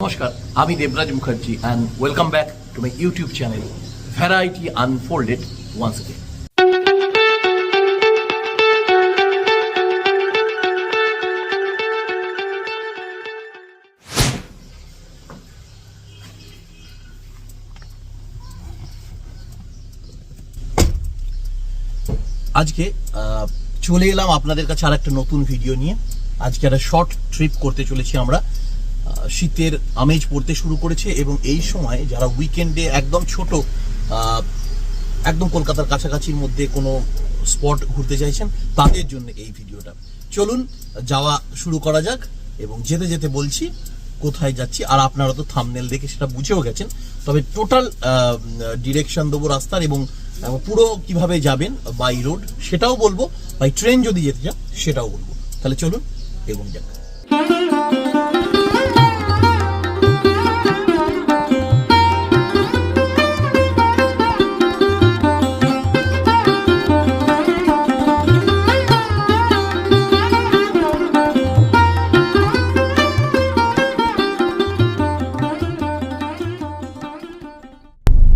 নমস্কার, আমি Debraj Mukherjee and welcome back to my YouTube channel Variety Unfolded once again. আজকে চলে এলাম আপনাদের কাছে আর একটা নতুন ভিডিও নিয়ে। আজকে একটা শর্ট ট্রিপ করতে চলেছি আমরা। শীতের আমেজ পড়তে শুরু করেছে এবং এই সময় যারা উইকেন্ডে একদম ছোট একদম কলকাতার কাছাকাছির মধ্যে কোনো স্পট ঘুরতে চাইছেন তাদের জন্য এই ভিডিওটা। চলুন যাওয়া শুরু করা যাক এবং যেতে যেতে বলছি কোথায় যাচ্ছি। আর আপনারা তো থাম্বনেল দেখে সেটা বুঝেও গেছেন, তবে টোটাল ডিরেকশন দেবো রাস্তার এবং পুরো কিভাবে যাবেন, বাই রোড সেটাও বলবো, বাই ট্রেন যদি যেতে চান সেটাও বলবো। তাহলে চলুন এগোন যাক।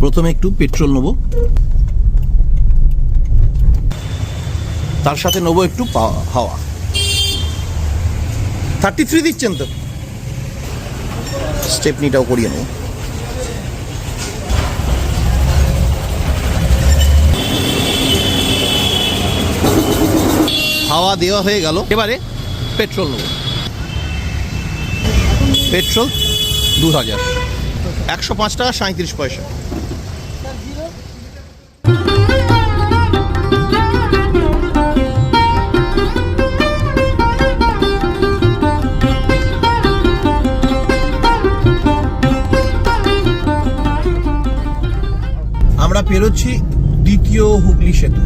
প্রথমে একটু পেট্রোল নেবো, তার সাথে নেবো একটু হাওয়া। 33 দিচ্ছেন তো, স্টেপনিটাও করিয়ে নেব। হাওয়া দেওয়া হয়ে গেল, এবারে পেট্রোল নেব। পেট্রোল 2000, 105 টাকা 37 পয়সা। আমরা পেরোচ্ছি দ্বিতীয় হুগলি সেতু।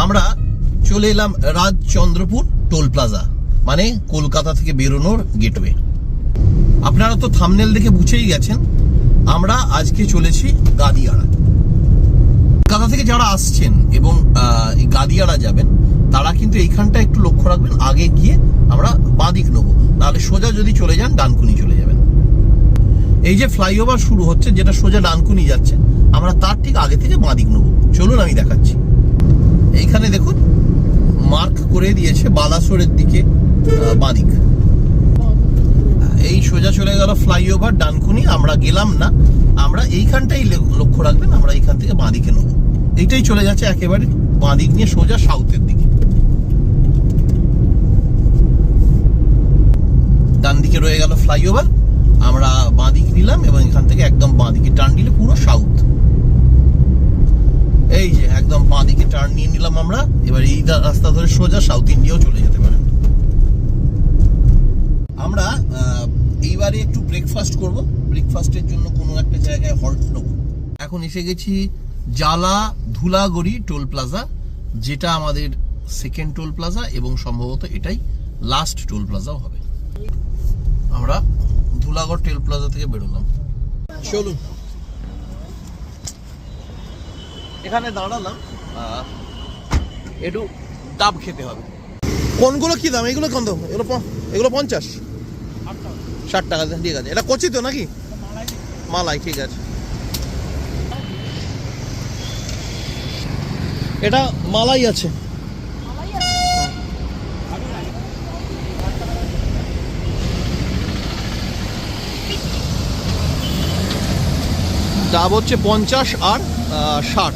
আমরা চলে এলাম রাজচন্দ্রপুর টোল প্লাজা, মানে কলকাতা থেকে বেরোনোর গেটওয়ে। আপনারা তো থাম্বনেল দেখে বুঝেই গেছেন আমরা আজকে চলেছি গাদিয়াড়া। কলকাতা থেকে যারা আসছেন এবং গাদিয়াড়া যাবেন তারা কিন্তু এইখানটা একটু লক্ষ্য রাখবেন, আগে গিয়ে আমরা বাঁদিক নেবো, নাহলে সোজা যদি চলে যান ডানকুনি চলে যাবেন। এই যে ফ্লাইওভার শুরু হচ্ছে যেটা সোজা ডানকুনি যাচ্ছে, আমরা তার ঠিক আগে থেকে বাঁদিক নেবো। চলুন আমি দেখাচ্ছি। এইখানে দেখুন মার্ক করে দিয়েছে বালাসোরের দিকে বাঁদিক। এই সোজা চলে গেল ফ্লাইওভার ডানকুনি, আমরা গেলাম না, আমরা এইখানটাই লক্ষ্য রাখবেন, আমরা এইখান থেকে বাঁদিকে নেবো। এইটাই চলে যাচ্ছে একেবারে বাঁদিক নিয়ে সোজা সাউথের দিকে। ডান দিকে রয়ে গেল ফ্লাইওভার, আমরা বাঁদিক নিলাম এবং এখান থেকে একদম বাঁদিকে টার্ন নিলে পুরো সাউথ। এই যে একদম বাঁদিকে টার্ন নিয়ে নিলাম আমরা। এবার এই রাস্তা ধরে সোজা সাউথ ইন্ডিয়াও চলে যেতে পারেন। আমরা এইবারে একটু ব্রেকফাস্ট করব। ব্রেকফাস্টের জন্য কোনো একটা জায়গায় হল্ট নেব। এখন এসে গেছি জালা ধুলাগড়ি টোল প্লাজা, যেটা আমাদের সেকেন্ড টোল প্লাজা এবং সম্ভবত এটাই লাস্ট টোল প্লাজাও হবে। আমরা ধুলাগড় টোল প্লাজা থেকে বেরোলাম। চলুন এখানে দাঁড়ালাম, একটু ডাব খেতে হবে। কোনগুলো কি দাম? এগুলো কোন দাম? এগুলো 50, 60 টাকা। ঠিক আছে, এটা কচি তো নাকি? মালাই, ঠিক আছে। এটা মালাই আছে। ডাব হচ্ছে 50 আর 60।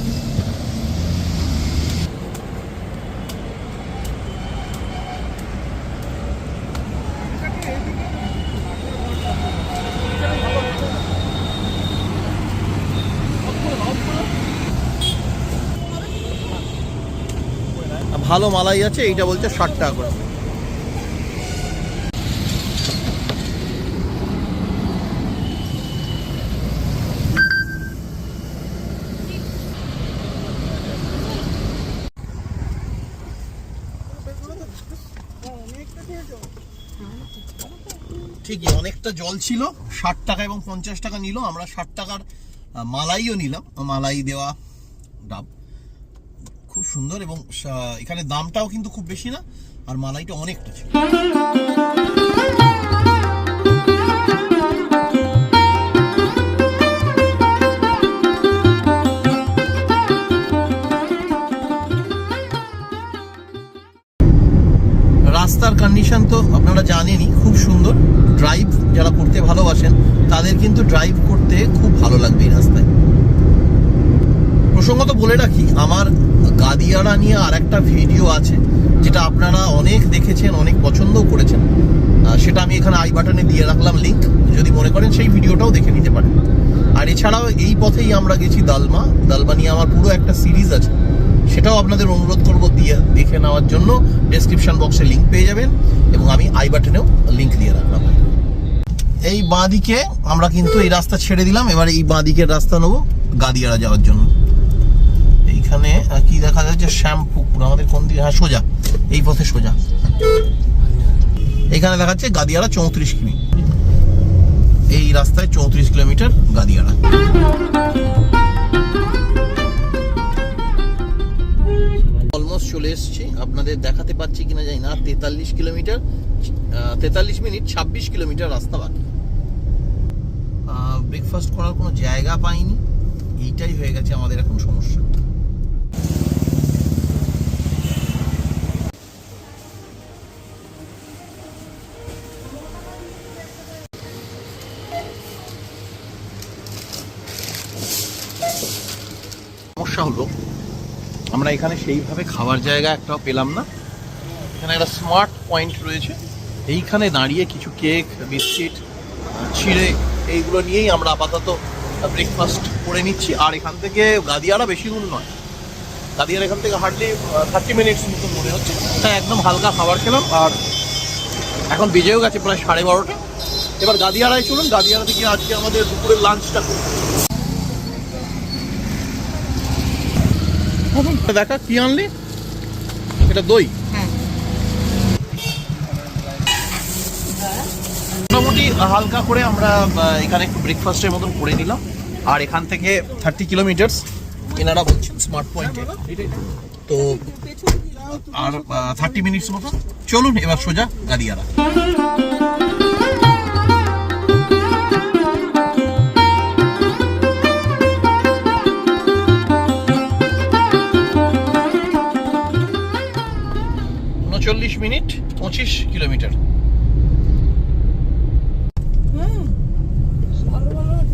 ভালো মালাই আছে, এইটা বলছে 60 টাকা করে। ঠিকই অনেকটা জল ছিল, 60 টাকা এবং 50 টাকা নিল। আমরা 60 টাকার মালাইও নিলাম, মালাই দেওয়া ডাব। খুব সুন্দর, এবং এখানে দামটাও কিন্তু খুব বেশি না, আর মালাইটা অনেকটা ছিল। রাস্তার কন্ডিশন তো আপনারা জানেনই, খুব সুন্দর। ড্রাইভ যারা করতে ভালোবাসেন তাদের কিন্তু ড্রাইভ করতে খুব ভালো লাগবে এই রাস্তায়। প্রসঙ্গত বলে রাখি, আমার গাদিয়াড়া নিয়ে আর একটা ভিডিও আছে, যেটা আপনারা অনেক দেখেছেন, অনেক পছন্দও করেছেন। সেটা আমি এখানে আই বাটনে দিয়ে রাখলাম লিঙ্ক, যদি মনে করেন সেই ভিডিওটাও দেখে নিতে পারেন। আর এছাড়াও এই পথেই আমরা গেছি দালমা। দালমা নিয়ে আমার পুরো একটা সিরিজ আছে, সেটাও আপনাদের অনুরোধ করবো দিয়ে দেখে নেওয়ার জন্য। ডেসক্রিপশন বক্সে লিঙ্ক পেয়ে যাবেন, এবং আমি আই বাটনেও লিঙ্ক দিয়ে রাখলাম। এই বাঁ দিকে আমরা কিন্তু এই রাস্তা ছেড়ে দিলাম, এবার এই বাঁ দিকের রাস্তা নেবো গাদিয়াড়া যাওয়ার জন্য। এইখানে কি দেখা যাচ্ছে, শ্যামপুকুর। আমাদের কোন দিকে? হ্যাঁ, সোজা এই পথে সোজা। এখানে দেখাচ্ছে গাদিয়াড়া 34 কিমি। এই রাস্তায় 34 কিলোমিটার গাদিয়াড়া। অলমোস্ট চলে এসেছি, আপনাদের দেখাতে পাচ্ছি কিনা জানি না। 43 কিলোমিটার, 43 মিনিট 26 কিলোমিটার রাস্তা বাকি। ব্রেকফাস্ট করার কোনো জায়গা পাইনি, এইটাই হয়ে গেছে আমাদের এখন সমস্যা। সমস্যা হলো আমরা এখানে সেইভাবে খাবার জায়গা একটাও পেলাম না। এখানে একটা স্মার্ট পয়েন্ট রয়েছে, এইখানে দাঁড়িয়ে কিছু কেক, বিস্কিট, চিড়ে এইগুলো নিয়েই আমরা আপাতত ব্রেকফাস্ট করে নিচ্ছি। আর এখান থেকে গাদিয়াড়া বেশি দূর নয়, গাদিয়াড়া এখান থেকে হার্ডলি 30 মিনিটস মতো মনে হচ্ছে। হ্যাঁ, একদম হালকা খাবার খেলাম, আর এখন বেজেও গেছে প্রায় 12:30। এবার গাদিয়াড়ায় চলুন, গাদিয়াড়া থেকে আজকে আমাদের দুপুরের লাঞ্চটা করি। দেখা কি আনলি? এটা দই। মোটামুটি হালকা করে আমরা এখানে একটু ব্রেকফাস্টের মতন করে নিলাম। আর এখান থেকে 30 কিলোমিটার এনারা বলছেন স্মার্ট পয়েন্টে, তো আর 30 মিনিটস মতন। চলুন এবার সোজা গাদিয়াড়া। 39 minute 25 kilometre.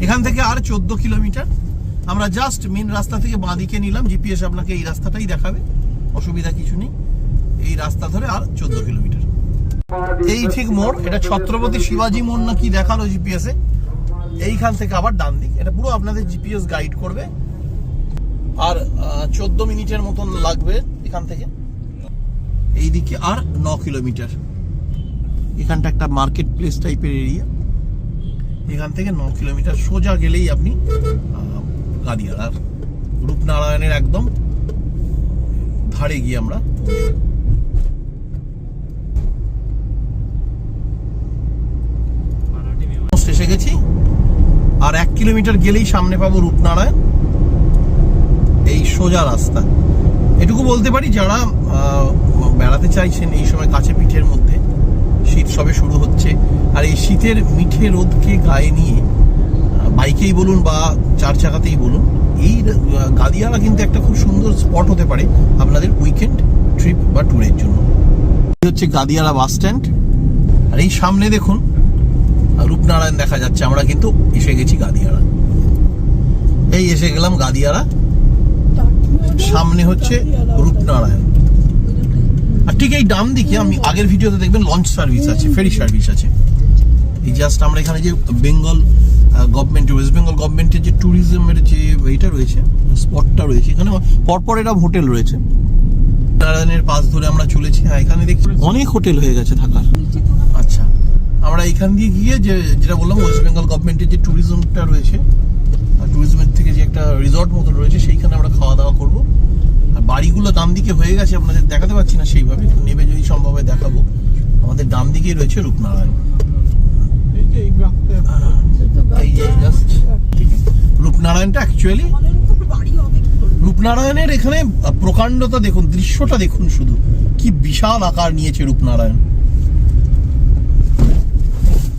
এখান থেকে আর 14 কিলোমিটার। আমরা জাস্ট মেন রাস্তা থেকে বাঁদিকে নিলাম, জিপিএস আপনাকে এই রাস্তাটাই দেখাবে, অসুবিধা কিছু নেই। এই রাস্তা ধরে আর 14 কিলোমিটার। এই ঠিক মোড়, এটা ছত্রপতি শিবাজি মোড় না কি দেখালো জিপিএসে। এইখান থেকে আবার ডান দিক, এটা পুরো আপনাদের জিপিএস গাইড করবে। আর 14 মিনিটের মতন লাগবে এখান থেকে। এইদিকে আর 9 কিলোমিটার। এখানটা একটা মার্কেট প্লেস টাইপের এরিয়া। এখান থেকে 9 কিলোমিটার সোজা গেলেই আপনি গাদিয়াড়ার রূপনারায়ণের একদম ধারে গিয়ে আমরা এসে গেছি। আর 1 কিলোমিটার গেলেই সামনে পাবো রূপনারায়ণ। এই সোজা রাস্তা। এটুকু বলতে পারি, যারা বেড়াতে চাইছেন এই সময় কাছে পিঠের মধ্যে, শীত সবে শুরু হচ্ছে, আর এই শীতের মিঠে রোদকে গায়ে নিয়ে বাইকেই বলুন বা 4 চাকাতেই বলুন, এই গাদিয়াড়া কিন্তু একটা খুব সুন্দর স্পট হতে পারে আপনাদের উইকেন্ড ট্রিপ বা ট্যুরের জন্য। এই হচ্ছে গাদিয়াড়া বাস স্ট্যান্ড, আর এই সামনে দেখুন রূপনারায়ণ দেখা যাচ্ছে। আমরা কিন্তু এসে গেছি গাদিয়াড়া। এই এসে গেলাম গাদিয়াড়া, সামনে হচ্ছে রূপনারায়ণ। আর ঠিক এই ডান দিকে আমি আগের ভিডিওতে দেখবেন লঞ্চ সার্ভিস আছে, ফেরি সার্ভিস আছে। এই জাস্ট আমরা এখানে যে বেঙ্গল গভর্নমেন্ট, ওয়েস্ট বেঙ্গল গভর্নমেন্টের যে ট্যুরিজমের যে এইটা রয়েছে, স্পটটা রয়েছে, এখানে পরপর এটা হোটেল রয়েছে। নারায়ণের পাশ ধরে আমরা চলেছি। হ্যাঁ, এখানে দেখছি অনেক হোটেল হয়ে গেছে থাকার। আচ্ছা, আমরা এখান দিয়ে গিয়ে যেটা বললাম ওয়েস্ট বেঙ্গল গভর্নমেন্টের যে ট্যুরিজমটা রয়েছে, ট্যুরিজমের থেকে যে একটা রিসর্ট মতো রয়েছে, সেইখানে আমরা খাওয়া দাওয়া করবো। আর বাড়িগুলো ডান দিকে হয়ে গেছে, আপনাদের দেখাতে পাচ্ছি না সেইভাবে, নেবে যদি সম্ভব হয় দেখাবো। আমাদের ডান দিকেই রয়েছে রূপনারায়ণ। রূপনারায়ণটা অ্যাকচুয়ালি রূপনারায়ণের এখানে প্রকাণ্ডতা দেখুন, দৃশ্যটা দেখুন, শুধু কি বিশাল আকার নিয়েছে রূপনারায়ণ,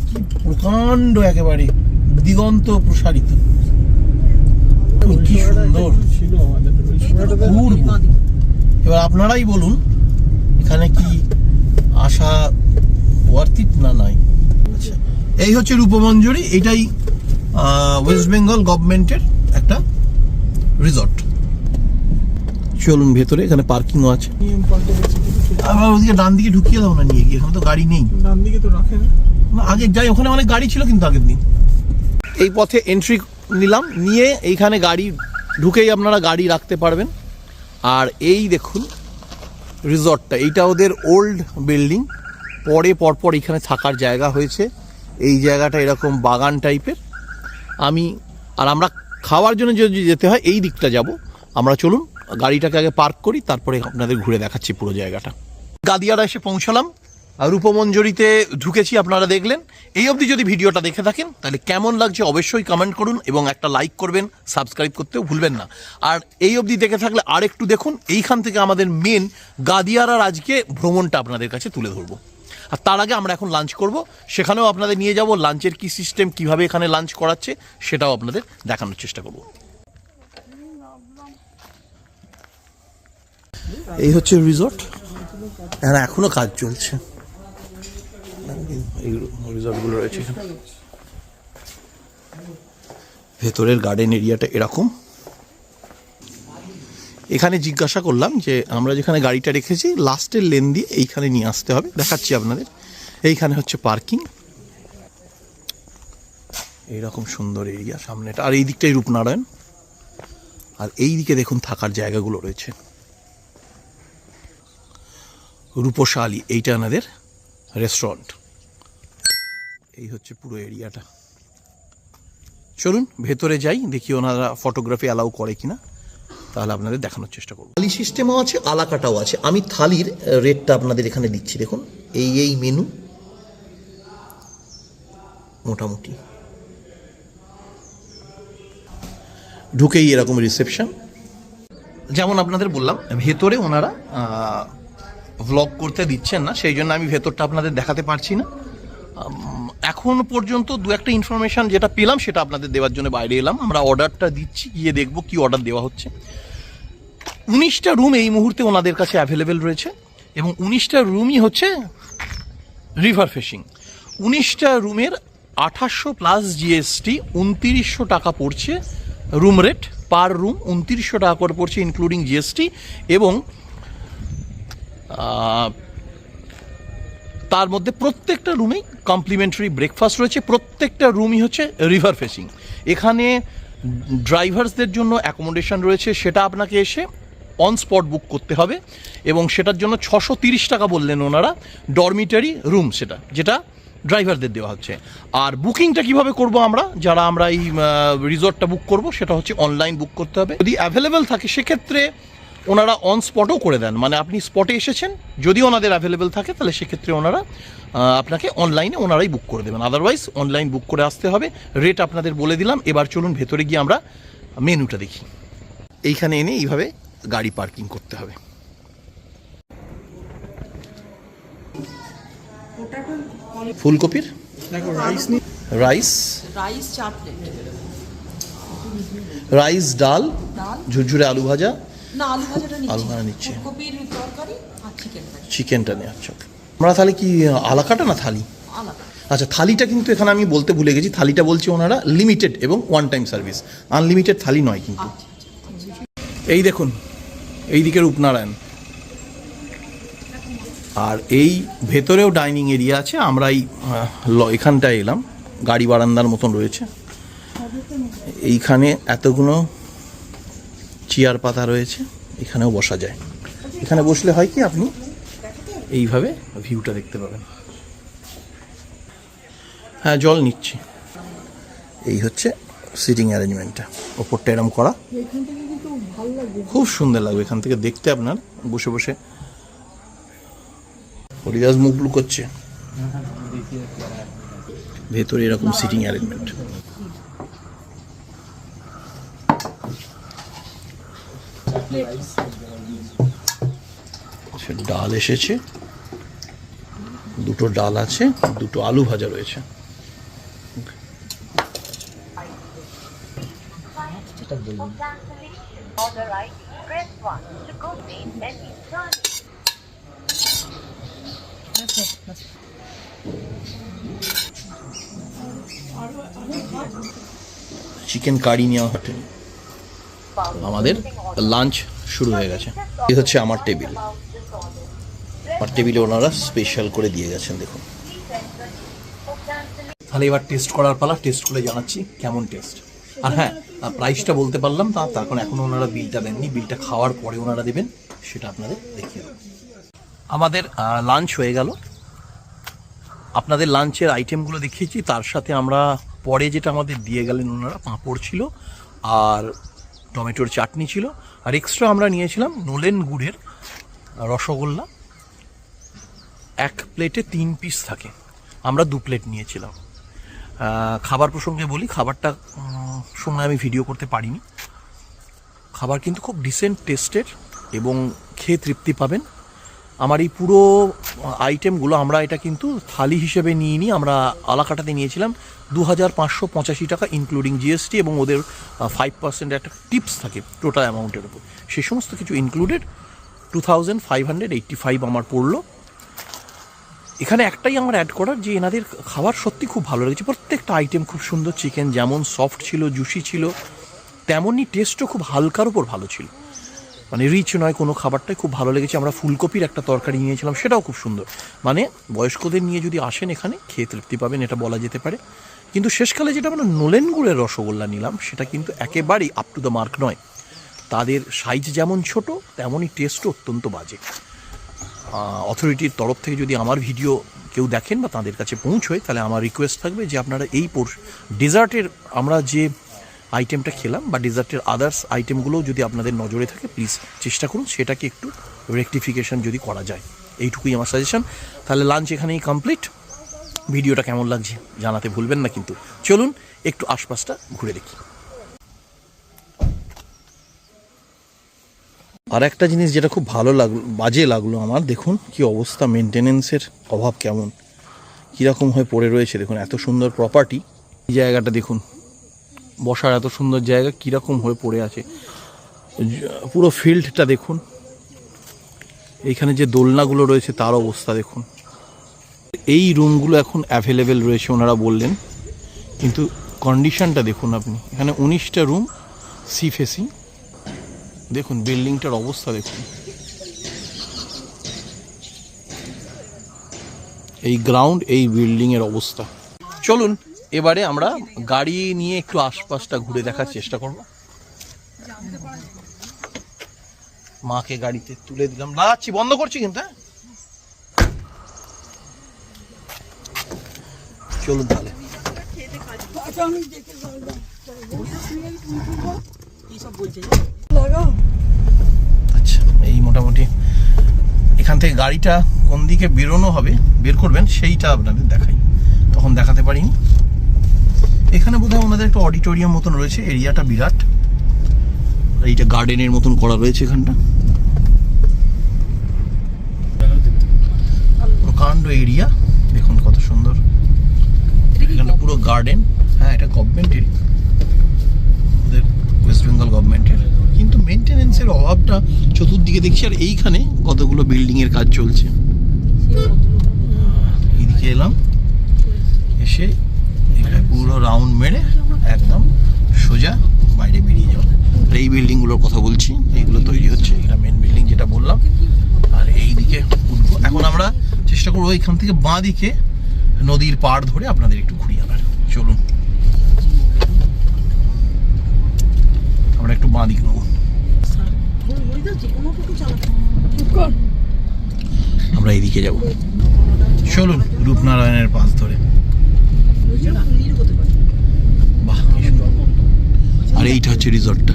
কি প্রকাণ্ড, একেবারে দিগন্ত প্রসারিত, কি সুন্দর। এবার আপনারাই বলুন এখানে কি আসা ওয়ার্থিত না নাই। আচ্ছা, এই হচ্ছে রূপমঞ্জরি, এটাই ওয়েস্ট বেঙ্গল গভর্নমেন্টের একটা রিসর্ট। চলুন ভেতরে, এখানে পার্কিংও আছে। আবার ওদিকে ডান দিকে ঢুকিয়ে দাও না নিয়ে গিয়ে, এখানে তো গাড়ি নেই। ডান দিকে তো রাখে না, আগে যাই, ওখানে অনেক গাড়ি ছিল কিন্তু আগের দিন। এই পথে এন্ট্রি নিলাম, নিয়ে এইখানে গাড়ি ঢুকেই আপনারা গাড়ি রাখতে পারবেন। আর এই দেখুন রিসর্টটা, এইটা ওদের ওল্ড বিল্ডিং, পরে পরপর এখানে থাকার জায়গা হয়েছে। এই জায়গাটা এরকম বাগান টাইপের। আমরা খাওয়ার জন্য যদি যেতে হয় এই দিকটা যাব আমরা। চলুন গাড়িটাকে আগে পার্ক করি, তারপরে আপনাদের ঘুরে দেখাচ্ছি পুরো জায়গাটা। গাদিয়ারা এসে পৌঁছালাম, আর রূপমঞ্জরিতে ঢুকেছি, আপনারা দেখলেন। এই অবধি যদি ভিডিওটা দেখে থাকেন তাহলে কেমন লাগছে অবশ্যই কমেন্ট করুন এবং একটা লাইক করবেন, সাবস্ক্রাইব করতেও ভুলবেন না। আর এই অবধি দেখে থাকলে আর একটু দেখুন, এইখান থেকে আমাদের মেন গাদিয়ারার আজকে ভ্রমণটা আপনাদের কাছে তুলে ধরবো। আর তার আগে আমরা এখন লাঞ্চ করব, সেখানেও আপনাদের নিয়ে যাব। লাঞ্চের কি সিস্টেম, কিভাবে এখানে লাঞ্চ করাচ্ছে সেটাও আপনাদের দেখানোর চেষ্টা করব। এই হচ্ছে রিসর্ট, এখানে এখনো কাজ চলছে। এই রিসর্টগুলো রয়েছে এখানে। ভেতরের গার্ডেন এরিয়াটা এরকম। এখানে জিজ্ঞাসা করলাম যে আমরা যেখানে গাড়িটা রেখেছি লাস্টের লেন দিয়ে এইখানে নিয়ে আসতে হবে, দেখাচ্ছি আপনাদের। এইখানে হচ্ছে পার্কিং, এইরকম সুন্দর এরিয়া সামনেটা। আর এই দিকটাই রূপনারায়ণ, আর এই দিকে দেখুন থাকার জায়গাগুলো রয়েছে। রূপশালী, এইটা আমাদের রেস্টুরেন্ট। এই হচ্ছে পুরো এরিয়াটা। চলুন ভেতরে যাই, দেখি ওনারা ফটোগ্রাফি অ্যালাউ করে কিনা, তাহলে আপনাদের দেখানোর চেষ্টা করব। থালি সিস্টেমও আছে, আলাকাটাও আছে। আমি থালির রেটটা আপনাদের এখানে দিচ্ছি, দেখুন। এই মেনু মোটামুটি ঢুকেই এরকম রিসেপশন। যেমন আপনাদের বললাম, ভেতরে ওনারা ভ্লগ করতে দিচ্ছেন না, সেই জন্য আমি ভেতরটা আপনাদের দেখাতে পারছি না। এখন পর্যন্ত দু একটা ইনফরমেশান যেটা পেলাম সেটা আপনাদের দেওয়ার জন্য বাইরে এলাম। আমরা অর্ডারটা দিচ্ছি, গিয়ে দেখবো কি অর্ডার দেওয়া হচ্ছে। 19টা রুম এই মুহূর্তে ওনাদের কাছে অ্যাভেলেবেল রয়েছে, এবং 19টা রুমই হচ্ছে রিভার ফেসিং। 19টা রুমের 2800 প্লাস জিএসটি 2900 টাকা পড়ছে রুম রেট। পার রুম 2900 টাকা করে পড়ছে ইনক্লুডিং জিএসটি, এবং তার মধ্যে প্রত্যেকটা রুমেই কমপ্লিমেন্টারি ব্রেকফাস্ট রয়েছে। প্রত্যেকটা রুমই হচ্ছে রিভার ফেসিং। এখানে ড্রাইভার্সদের জন্য অ্যাকোমোডেশন রয়েছে, সেটা আপনাকে এসে অন স্পট বুক করতে হবে, এবং সেটার জন্য 630 টাকা বললেন ওনারা ডরমিটারি রুম, যেটা ড্রাইভারদের দেওয়া হচ্ছে। আর বুকিংটা কিভাবে করব আমরা, যারা আমরা এই রিসর্টটা বুক করব, সেটা হচ্ছে অনলাইন বুক করতে হবে। যদি অ্যাভেলেবেল থাকে সেক্ষেত্রে ওনারা অন স্পটও করে দেন, মানে আপনি স্পটে এসেছেন, যদি ওনাদের অ্যাভেলেবেল থাকে তাহলে সেক্ষেত্রে ওনারা আপনাকে অনলাইনে ওনারাই বুক করে দেবেন। আদারওয়াইজ অনলাইন বুক করে আসতে হবে। রেট আপনাদের বলে দিলাম। এবার চলুন ভেতরে গিয়ে আমরা মেনুটা দেখি। এইখানে এনে এইভাবে গাড়ি পার্কিং করতে হবে। ফুলকপির রাইস, 4 প্লেট, রাইস, ডাল, ঝুরঝুরে আলু ভাজা। না আলু ভাজাটা আলু ভাজা নিচ্ছে, ফুলকপির তরকারি আর চিকেনটা নেই। আচ্ছা, আমরা তাহলে কি আলাকাটা না থালি? আলাদা। আচ্ছা, থালিটা কিন্তু এখানে আমি বলতে ভুলে গেছি, থালিটা বলছে ওনারা লিমিটেড এবং ওয়ান টাইম সার্ভিস, আনলিমিটেড থালি নয় কিন্তু। এই দেখুন এই দিকে রূপনারায়ণ, আর এই ভেতরেও ডাইনিং এরিয়া আছে। আমরা এই এখানটায় এলাম, গাড়ি বারান্দার মতন রয়েছে। এইখানে এতগুলো চেয়ার পাতা রয়েছে, এখানেও বসা যায়। এখানে বসলে হয় কি, আপনি এইভাবে ভিউটা দেখতে পাবেন। হ্যাঁ, জল নিচ্ছি। এই হচ্ছে সিটিং অ্যারেঞ্জমেন্টটা, ওপরটা এরম করা, খুব সুন্দর লাগবে এখান থেকে দেখতে। আপনার বসে বসে হরিদাস মুখ লুকোচ্ছে। ভেতরে এরকম সিটিং অ্যারেঞ্জমেন্ট। আচ্ছা, ডাল এসেছে, দুটো ডাল আছে, দুটো আলু ভাজা রয়েছে। Order ID, press 1 to go main menu. Chicken curry নেওয়া হচ্ছে। আমাদের লাঞ্চ শুরু হয়ে গেছে। এই হচ্ছে আমার টেবিল। আমার টেবিলে ওনারা স্পেশাল করে দিয়ে গেছেন, দেখুন। তাহলে এবার টেস্ট করার পালা, টেস্ট করে জানাচ্ছি কেমন টেস্ট। আর হ্যাঁ, প্রাইসটা বলতে পারলাম তা, তখন এখন ওনারা বিলটা দেননি, বিলটা খাওয়ার পরে ওনারা দেবেন, সেটা আপনাদের দেখিয়ে দেবো। আমাদের লাঞ্চ হয়ে গেল। আপনাদের লাঞ্চের আইটেমগুলো দেখিয়েছি, তার সাথে আমরা পরে যেটা আমাদের দিয়ে গেলেন ওনারা, পাঁপড় ছিল আর টমেটোর চাটনি ছিল, আর এক্সট্রা আমরা নিয়েছিলাম নোলেন গুড়ের রসগোল্লা। এক প্লেটে 3 পিস থাকে, আমরা 2 প্লেট নিয়েছিলাম। খাবার প্রসঙ্গে বলি, খাবারটা সময় আমি ভিডিও করতে পারিনি। খাবার কিন্তু খুব ডিসেন্ট টেস্টের এবং খেয়ে তৃপ্তি পাবেন। আমার এই পুরো আইটেমগুলো আমরা এটা কিন্তু থালি হিসেবে নিইনি, আমরা আলাকাটাতে নিয়েছিলাম। 2585 টাকা ইনক্লুডিং জিএসটি, এবং ওদের 5% একটা টিপস থাকে টোটাল অ্যামাউন্টের উপর। সেই সমস্ত কিছু ইনক্লুডেড 2585 আমার পড়লো। এখানে একটাই আমার অ্যাড করার, যে এনাদের খাবার সত্যি খুব ভালো লেগেছে। প্রত্যেকটা আইটেম খুব সুন্দর। চিকেন যেমন সফট ছিল, জুসি ছিল, তেমনই টেস্টও খুব হালকার উপর ভালো ছিল, মানে রিচ নয় কোনো খাবারটাই খুব ভালো লেগেছে। আমরা ফুলকপির একটা তরকারি নিয়েছিলাম, সেটাও খুব সুন্দর। মানে বয়স্কদের নিয়ে যদি আসেন এখানে খেয়ে তৃপ্তি পাবেন, এটা বলা যেতে পারে। কিন্তু শেষকালে যেটা আমরা নোলেন গুড়ের রসগোল্লা নিলাম, সেটা কিন্তু একেবারেই আপ টু দ্য মার্ক নয়। তাদের সাইজ যেমন ছোট, তেমনই টেস্টও অত্যন্ত বাজে। অথরিটির তরফ থেকে যদি আমার ভিডিও কেউ দেখেন বা তাদের কাছে পৌঁছয়, তাহলে আমার রিকোয়েস্ট থাকবে যে আপনারা এই ডেজার্টের, আমরা যে আইটেমটা খেলাম বা ডেজার্টের আদার্স আইটেমগুলোও যদি আপনাদের নজরে থাকে, প্লিজ চেষ্টা করুন সেটাকে একটু রেকটিফিকেশন যদি করা যায়। এইটুকুই আমার সাজেশন। তাহলে লাঞ্চ এখানেই কমপ্লিট। ভিডিওটা কেমন লাগছে জানাতে ভুলবেন না কিন্তু। চলুন একটু আশপাশটা ঘুরে দেখি। আর একটা জিনিস যেটা খুব ভালো লাগলো, বাজে লাগলো আমার, দেখুন কি অবস্থা, মেনটেনেন্সের অভাব কেমন, কীরকম হয়ে পড়ে রয়েছে। দেখুন এত সুন্দর প্রপার্টি, এই জায়গাটা দেখুন, বসার এত সুন্দর জায়গা কীরকম হয়ে পড়ে আছে। পুরো ফিল্ডটা দেখুন, এইখানে যে দোলনাগুলো রয়েছে তার অবস্থা দেখুন। এই রুমগুলো এখন অ্যাভেলেবেল রয়েছে ওনারা বললেন, কিন্তু কন্ডিশনটা দেখুন আপনি। এখানে 19টা রুম, সি ফেসিং। দেখুন বিল্ডিংটার অবস্থা দেখুন, এই গ্রাউন্ড, এই বিল্ডিংয়ের অবস্থা। চলুন এবারে আমরা গাড়ি নিয়ে একটু আশপাশটা ঘুরে দেখার চেষ্টা করব। মাকে গাড়িতে তুলে দিলাম, লাগাচ্ছি, বন্ধ করছি কিন্তু। হ্যাঁ চলুন তাহলে। আচ্ছা, এই মোটামুটি এখান থেকে গাড়িটা কোন দিকে বেরোনো হবে, বের করবেন, সেইটা আপনাদের দেখাই, তখন দেখাতে পারিনি। এখানে বোধহয় ওনাদের একটা অডিটোরিয়াম মতন রয়েছে, এরিয়াটা বিরাট। এইটা গার্ডেনের মতন করা রয়েছে এখানটা, প্রকাণ্ড এরিয়া দেখুন কত সুন্দর। এখানে পুরো গার্ডেন। হ্যাঁ, এটা গভর্নমেন্টের, ওদের ওয়েস্ট বেঙ্গল গভর্নমেন্টের, কিন্তু মেনটেনেন্সের অভাবটা চতুর্দিকে দেখছি। আর এইখানে কতগুলো বিল্ডিংয়ের কাজ চলছে। এইদিকে এলাম, এসে এখানে পুরো রাউন্ড মেরে একদম সোজা বাইরে বেরিয়ে যাওয়া। আর এই বিল্ডিংগুলোর কথা বলছি, এইগুলো তৈরি হচ্ছে, এটা মেন বিল্ডিং যেটা বললাম। আর এইদিকে উঠবো এখন আমরা, চেষ্টা করবো এখান থেকে বাঁ দিকে নদীর পাড় ধরে আপনাদের একটু ঘুরিয়ে আনার। চলুন আমরা একটু বাঁ দিকে নেবো। আমরা এইদিকে যাব, চলুন রূপনারায়ণের পাশ ধরে। বাহ, আর এইটা হচ্ছে রিসর্টটা,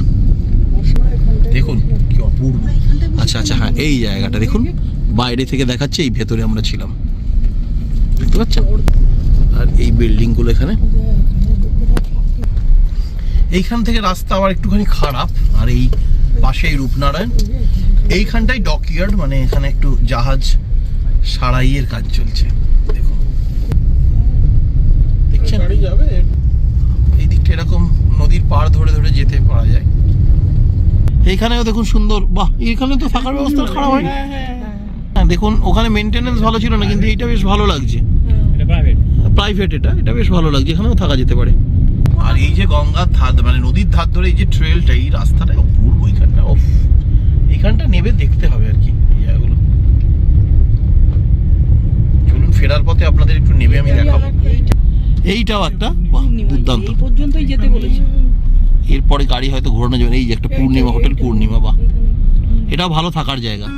দেখুন কি অপূর্ব। আচ্ছা আচ্ছা, হ্যাঁ এই জায়গাটা দেখুন, বাইরে থেকে দেখাচ্ছে, এই ভেতরে আমরা ছিলাম, দেখতে পাচ্ছেন। আর এই বিল্ডিংগুলো এখানে, এইখান থেকে রাস্তা আবার একটুখানি খারাপ। আর এই পাশেই রূপনারায়ণ। এইখানটাই ডকইয়ার্ড, মানে এখানে একটু জাহাজ সারাইয়ের কাজ চলছে। দেখুন, দেখছেন এই দিকটা এরকম নদীর পাড় ধরে ধরে যেতে পারা যায়। এইখানেও দেখুন সুন্দর, বাহ, এখানে তো থাকার ব্যবস্থা খারাপ হয়নি। হ্যাঁ দেখুন, ওখানে মেনটেনেন্স ভালো ছিল না, কিন্তু এইটা বেশ ভালো লাগছে, প্রাইভেট, এটা বেশ ভালো লাগছে, এখানেও থাকা যেতে পারে। আর এই যে গঙ্গার ধার, মানে নদীর ধার ধরে এই যে ট্রেলটা, এই রাস্তাটা অপূর্ব। এইখানটা এইখানটা নেবে দেখতে হবে আর কি এই জায়গাগুলো। চলুন ফেরার পথে আপনাদের একটু নেবে আমি দেখাবো। এইটাও একটা দুর্দান্ত, এই পর্যন্তই যেতে বলেছে। এরপরে গাড়ি হয়তো ঘোরানো যাবে। এই যে একটা পূর্ণিমা হোটেল, পূর্ণিমা, বাহ, এটাও ভালো থাকার জায়গা।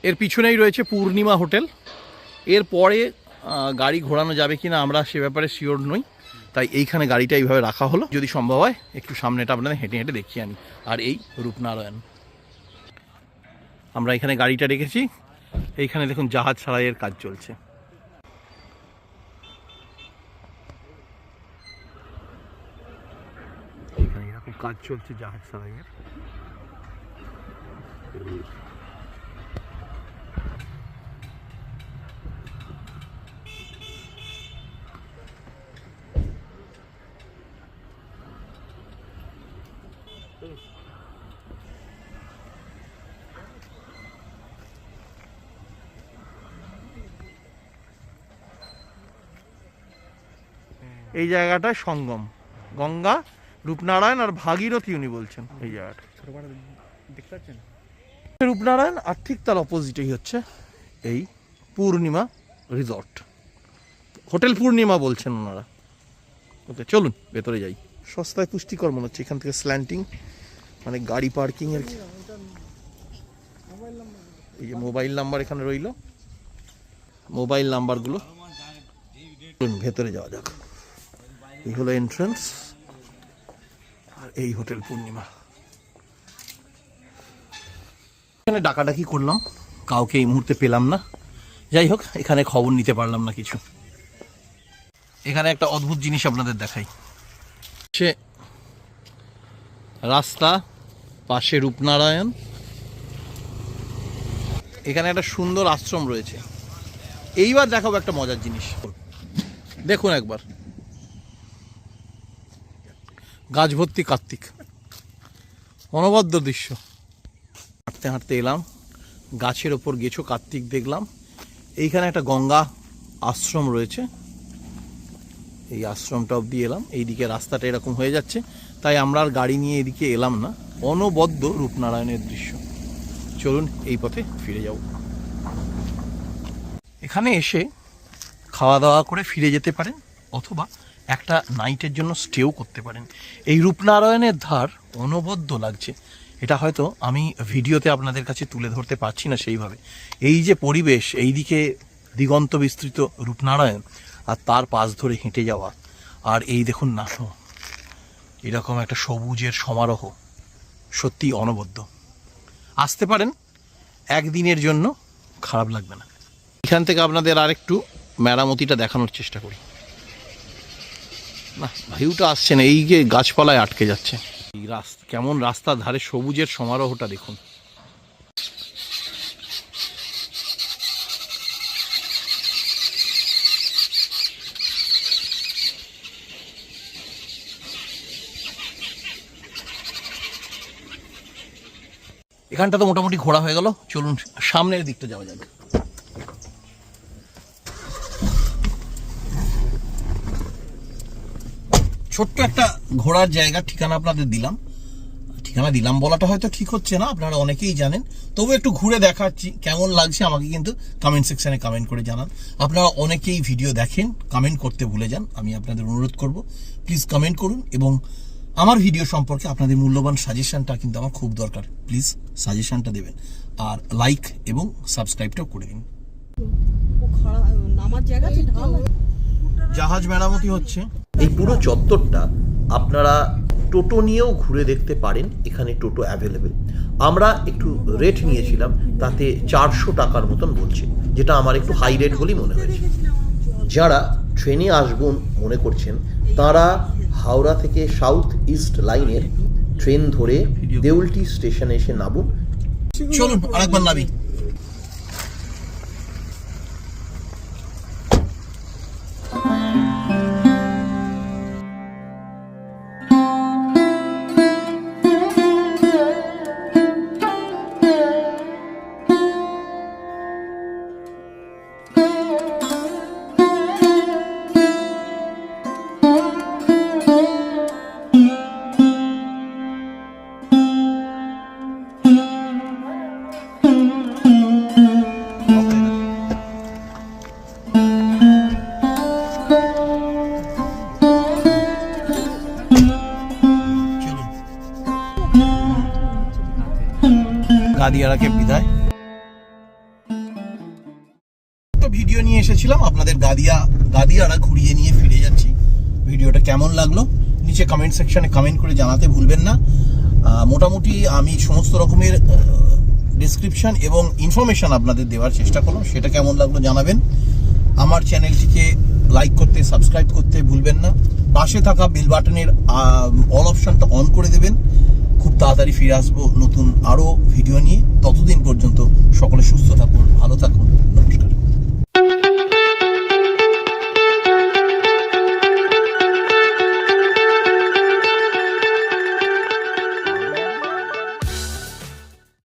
এর পিছনেই রয়েছে পূর্ণিমা হোটেল। এরপরে গাড়ি ঘোরানো যাবে কিনা আমরা সে ব্যাপারে শিওর নই, তাই এইখানে গাড়িটা এইভাবে রাখা হলো। যদি সম্ভব হয় একটু সামনেটা আপনাদের হেঁটে হেঁটে দেখিয়ে আনি। আর এই রূপনারায়ণ, আমরা এখানে গাড়িটা রেখেছি। এইখানে দেখুন জাহাজ সারাইয়ের কাজ চলছে। এখানে এরকম কাজ চলছে জাহাজ সারাইয়ের। এই জায়গাটা সঙ্গম, গঙ্গা, রূপনারায়ণ আর ভাগীরথী উনি বলছেন এই জায়গাটা দেখতে পাচ্ছেন। রূপনারায়ণ আর ঠিক তার অপোজিটেই হচ্ছে এই পূর্ণিমা রিসর্ট, হোটেল পূর্ণিমা বলছেন ওনারা। ওকে, চলুন ভেতরে যাই। সস্তায় পুষ্টিকর মনে হচ্ছে। এখান থেকে স্ল্যান্টিং, মানে গাড়ি পার্কিং এর। এই যে মোবাইল নাম্বার এখানে রইল, মোবাইল নাম্বারগুলো। ভেতরে যাওয়া যাক। এই হলো এন্ট্রান্স, আর এই হোটেল পূর্ণিমা। এখানে ডাকাডাকি করলাম, কাউকে এই মুহূর্তে পেলাম না। যাই হোক, এখানে খবর নিতে পারলাম না কিছু। এখানে একটা অদ্ভুত জিনিস আপনাদের দেখাই। সে রাস্তা, পাশে রূপনারায়ণ, এখানে একটা সুন্দর আশ্রম রয়েছে। এইবার দেখাবো একটা মজার জিনিস, দেখুন একবার, গাছ ভর্তি কার্তিক, অনবদ্য দৃশ্য। হাঁটতে হাঁটতে এলাম, গাছের ওপর গেছো কার্তিক দেখলাম। এইখানে একটা গঙ্গা আশ্রম রয়েছে, এই আশ্রমটা অবধি এলাম। এইদিকে রাস্তাটা এরকম হয়ে যাচ্ছে, তাই আমরা আর গাড়ি নিয়ে এদিকে এলাম না। অনবদ্য রূপনারায়ণের দৃশ্য। চলুন এই পথে ফিরে যাব। এখানে এসে খাওয়া দাওয়া করে ফিরে যেতে পারেন, অথবা একটা নাইটের জন্য স্টেও করতে পারেন। এই রূপনারায়ণের ধার অনবদ্য লাগছে। এটা হয়তো আমি ভিডিওতে আপনাদের কাছে তুলে ধরতে পারছি না সেইভাবে। এই যে পরিবেশ, এইদিকে দিগন্ত বিস্তৃত রূপনারায়ণ, আর তার পাশ ধরে হেঁটে যাওয়া, আর এই দেখুন না, এরকম একটা সবুজের সমারোহ, সত্যি অনবদ্য। আসতে পারেন একদিনের জন্য, খারাপ লাগবে না। এখান থেকে আপনাদের আরেকটু মেরামতিটা দেখানোর চেষ্টা করি। না, ভিউটা আসছে না, এই যে গাছপালায় আটকে যাচ্ছে। এই রাস্তা, কেমন রাস্তার ধারে সবুজের সমারোহটা দেখুন। এখানটা তো মোটামুটি ঘোরা হয়ে গেল। চলুন সামনের দিকটা যাওয়া যাবে। ছোট্ট একটা ঘোরার জায়গা, ঠিকানা আপনাদের দিলাম। ঠিকানা দিলাম বলাটা হয়তো ঠিক হচ্ছে না, আপনারা অনেকেই জানেন, তবু একটু ঘুরে দেখাচ্ছি। কেমন লাগছে আমাকে কিন্তু কমেন্ট সেকশনে কমেন্ট করে জানান। আপনারা অনেকেই ভিডিও দেখেন, কমেন্ট করতে ভুলে যান। আমি আপনাদের অনুরোধ করব, প্লিজ কমেন্ট করুন, এবং আমার ভিডিও সম্পর্কে আপনাদের মূল্যবান সাজেশনটা কিন্তু আমার খুব দরকার। প্লিজ সাজেশনটা দেবেন, আর লাইক এবং সাবস্ক্রাইবটাও করে দিন। নামার জায়গা আছে, ঢাল। জাহাজ মেরামতি হচ্ছে। এই পুরো চত্বরটা আপনারা টোটো নিয়েও ঘুরে দেখতে পারেন, এখানে টোটো অ্যাভেলেবেল। আমরা একটু রেট নিয়েছিলাম, তাতে 400 টাকার মতন বলছে, যেটা আমার একটু হাই রেট বলেই মনে হয়েছে। যারা ট্রেনে আসবেন মনে করছেন তারা হাওড়া থেকে সাউথ ইস্ট লাইনের ট্রেন ধরে দেউলটি স্টেশনে এসে নামুন। চলুন আরেকবার নামি। গাদিয়ারাকে বিদায়। তো ভিডিও নিয়ে এসেছিলাম আপনাদের গাদিয়ারা ঘুরিয়ে নিয়ে ফিরে যাচ্ছি। ভিডিওটা কেমন লাগলো নিচে কমেন্ট সেকশনে কমেন্ট করে জানাতে ভুলবেন না। মোটামুটি আমি সমস্ত রকমের ডেসক্রিপশন এবং ইনফরমেশন আপনাদের দেওয়ার চেষ্টা করলাম, সেটা কেমন লাগলো জানাবেন। আমার চ্যানেলটিকে লাইক করতে, সাবস্ক্রাইব করতে ভুলবেন না। পাশে থাকা বেল বাটনের অল অপশনটা অন করে দেবেন। খুব তাড়াতাড়ি ফিরে আসবো নতুন আরও ভিডিও নিয়ে। ততদিন পর্যন্ত সকলে সুস্থ থাকুন, ভালো থাকুন। নমস্কার।